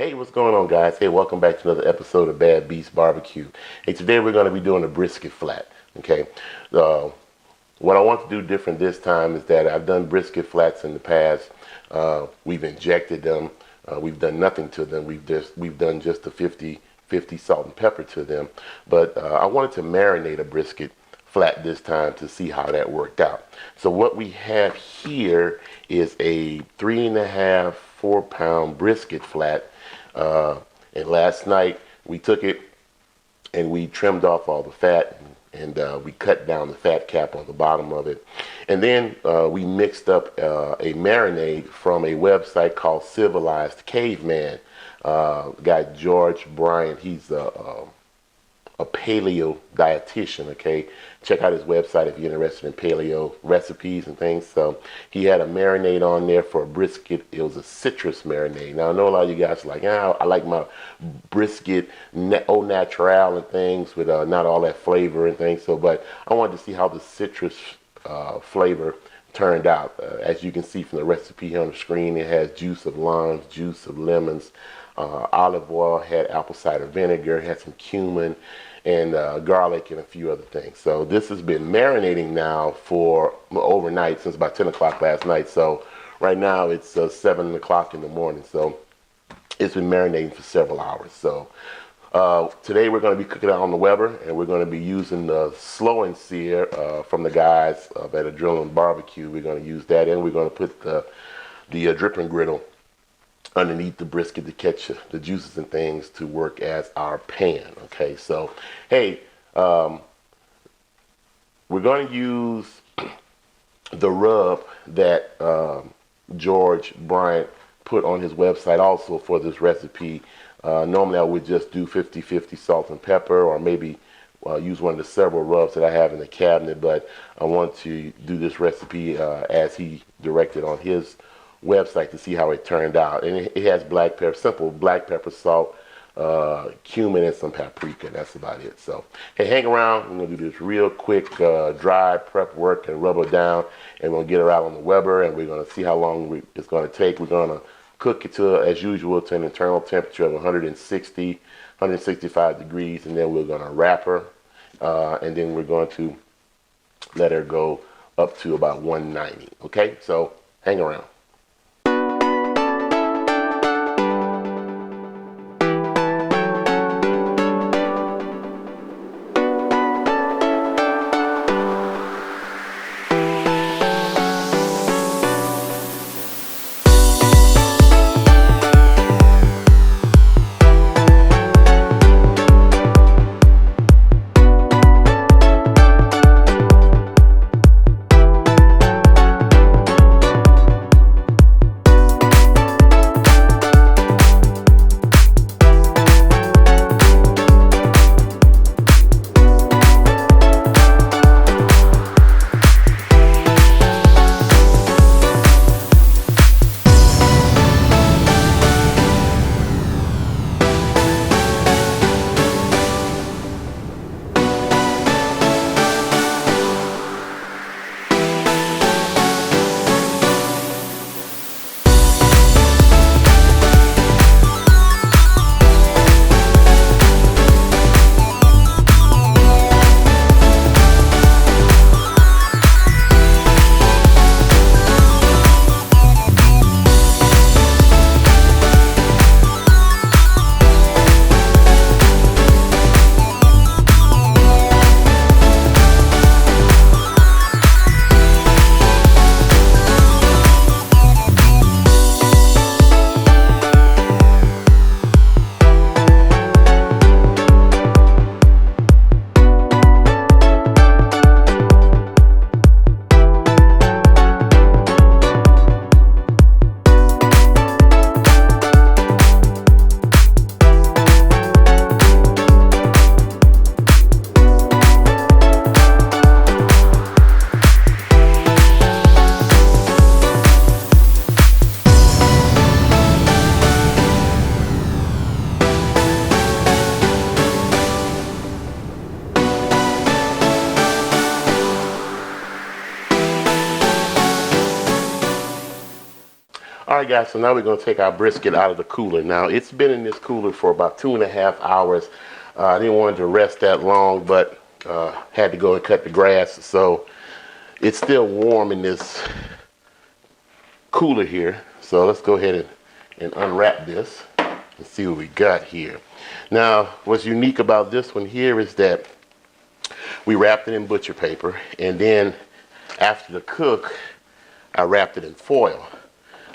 Hey, what's going on, guys? Hey, welcome back to another episode of Bad Beast Barbecue. Hey, today we're going to be doing a brisket flat. Okay, uh, what I want to do different this time is that I've done brisket flats in the past. We've injected them. We've done nothing to them. We've done just the 50 salt and pepper to them. But I wanted to marinate a brisket flat this time to see how that worked out. So what we have here is a 3.5, 4 pound brisket flat. And last night we took it and we trimmed off all the fat, and we cut down the fat cap on the bottom of it. And then we mixed up a marinade from a website called Civilized Caveman. Guy George Bryant, he's a paleo dietitian. Okay, check out his website if you're interested in paleo recipes and things. So he had a marinade on there for a brisket. It was a citrus marinade. Now I know a lot of you guys are like, I like my brisket au naturel and things with not all that flavor and things. So, but I wanted to see how the citrus flavor turned out. As you can see from the recipe here on the screen, it has juice of limes, juice of lemons, olive oil, had apple cider vinegar, had some cumin, and garlic and a few other things. So this has been marinating now for overnight, since about 10 o'clock last night. So right now it's 7 o'clock in the morning. So it's been marinating for several hours. So today we're going to be cooking it on the Weber, and we're going to be using the slow and sear from the guys at a Griddle and Barbecue. We're going to use that, and we're going to put the dripping griddle underneath the brisket to catch the juices and things to work as our pan. Okay, so hey, we're going to use the rub that George Bryant put on his website also for this recipe. Normally I would just do 50-50 salt and pepper, or maybe use one of the several rubs that I have in the cabinet, but I want to do this recipe as he directed on his website to see how it turned out. And it has black pepper, simple black pepper, salt, cumin, and some paprika. That's about it. So hey, hang around. We're gonna do this real quick dry prep work and rub her down, and we're gonna get her out on the Weber, and we're gonna see how long it's gonna take. We're gonna cook it to, as usual, to an internal temperature of 160, 165 degrees, and then we're gonna wrap her, and then we're going to let her go up to about 190. Okay, so hang around. All right, guys, so now we're going to take our brisket out of the cooler. Now, it's been in this cooler for about 2.5 hours. I didn't want it to rest that long, but had to go and cut the grass. So it's still warm in this cooler here. So let's go ahead and unwrap this and see what we got here. Now, what's unique about this one here is that we wrapped it in butcher paper, and then after the cook, I wrapped it in foil.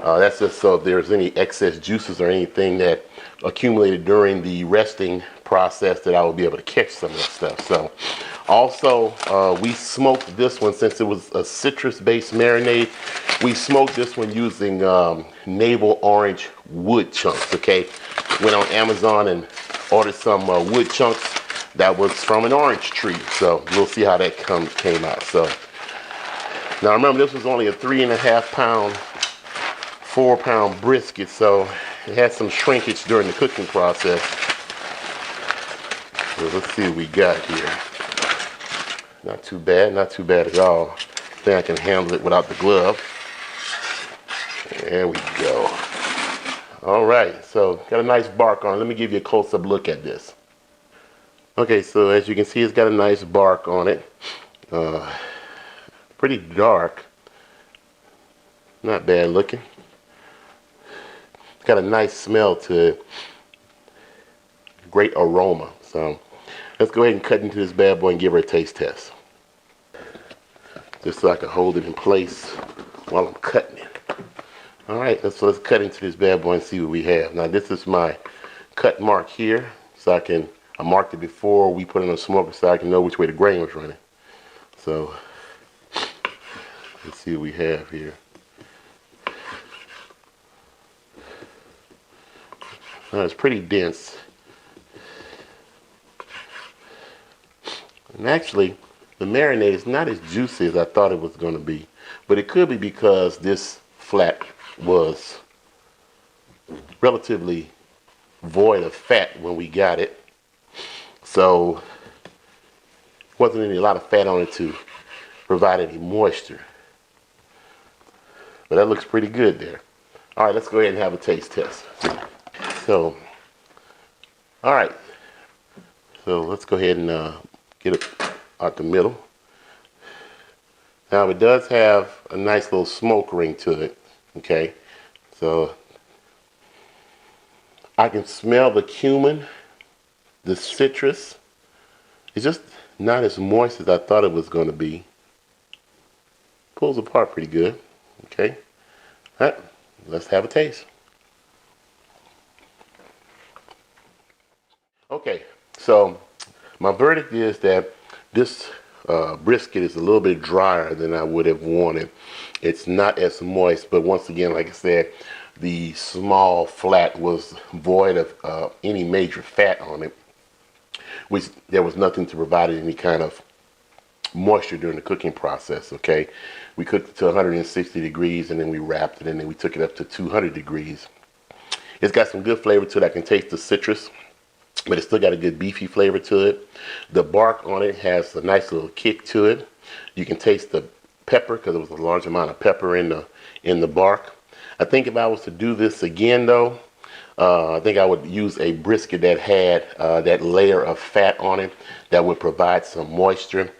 That's just so if there's any excess juices or anything that accumulated during the resting process that I will be able to catch some of that stuff. So also we smoked this one since it was a citrus-based marinade. We smoked this one using navel orange wood chunks, okay? Went on Amazon and ordered some wood chunks that was from an orange tree. So we'll see how that came out. So now remember, this was only a 3.5 pound, 4-pound brisket, so it had some shrinkage during the cooking process. So let's see what we got here. Not too bad at all. I think I can handle it without the glove. There we go. All right, so got a nice bark on it. Let me give you a close-up look at this. Okay, so as you can see, it's got a nice bark on it. Pretty dark. Not bad looking. It's got a nice smell to it. Great aroma. So let's go ahead and cut into this bad boy and give her a taste test. Just so I can hold it in place while I'm cutting it. All right, let's cut into this bad boy and see what we have. Now this is my cut mark here, so I marked it before we put it on the smoker so I can know which way the grain was running. So let's see what we have here. Now it's pretty dense. And actually, the marinade is not as juicy as I thought it was going to be. But it could be because this flat was relatively void of fat when we got it. So, wasn't a lot of fat on it to provide any moisture. But that looks pretty good there. All right, let's go ahead and have a taste test. So, all right. So let's go ahead and get it out the middle. Now it does have a nice little smoke ring to it, okay? So I can smell the cumin, the citrus. It's just not as moist as I thought it was going to be. Pulls apart pretty good, okay? All right, let's have a taste. Okay, so my verdict is that this brisket is a little bit drier than I would have wanted. It's not as moist, but once again, like I said, the small flat was void of any major fat on it, which there was nothing to provide any kind of moisture during the cooking process, okay? We cooked it to 160 degrees and then we wrapped it and then we took it up to 200 degrees. It's got some good flavor to it. I can taste the citrus, but it's still got a good beefy flavor to it. The bark on it has a nice little kick to it. You can taste the pepper because there was a large amount of pepper in the bark. I think if I was to do this again though, I think I would use a brisket that had that layer of fat on it that would provide some moisture.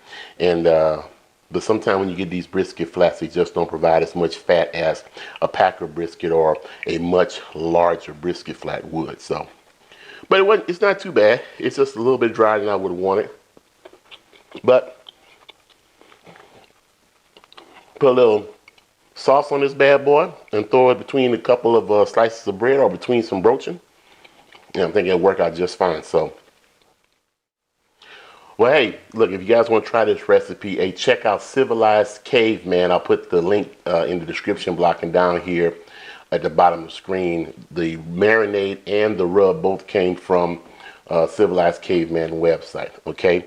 And but sometimes when you get these brisket flats, they just don't provide as much fat as a packer brisket or a much larger brisket flat would. So. But it's not too bad. It's just a little bit drier than I would have wanted. But put a little sauce on this bad boy and throw it between a couple of slices of bread or between some broaching. And I'm thinking it'll work out just fine. So, well, hey, look, if you guys want to try this recipe, hey, check out Civilized Caveman. I'll put the link in the description block and down here at the bottom of the screen. The marinade and the rub both came from Civilized Caveman website, okay?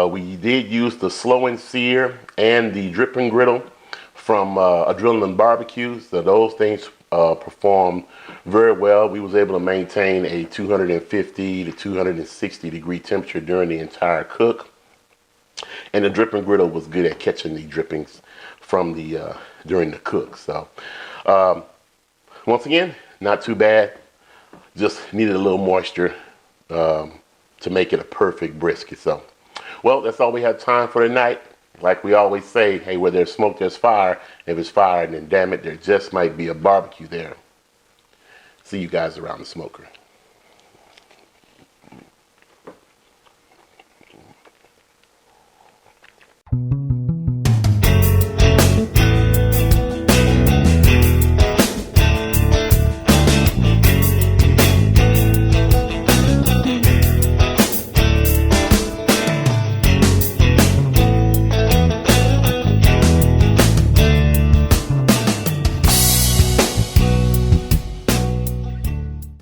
We did use the slow and sear and the dripping griddle from Adrenaline Barbecue. So those things performed very well. We was able to maintain a 250 to 260 degree temperature during the entire cook. And the dripping griddle was good at catching the drippings from the during the cook. So once again, not too bad. Just needed a little moisture to make it a perfect brisket. So, well, that's all we have time for tonight. Like we always say, hey, where there's smoke, there's fire. If it's fire, then damn it, there just might be a barbecue there. See you guys around the smoker.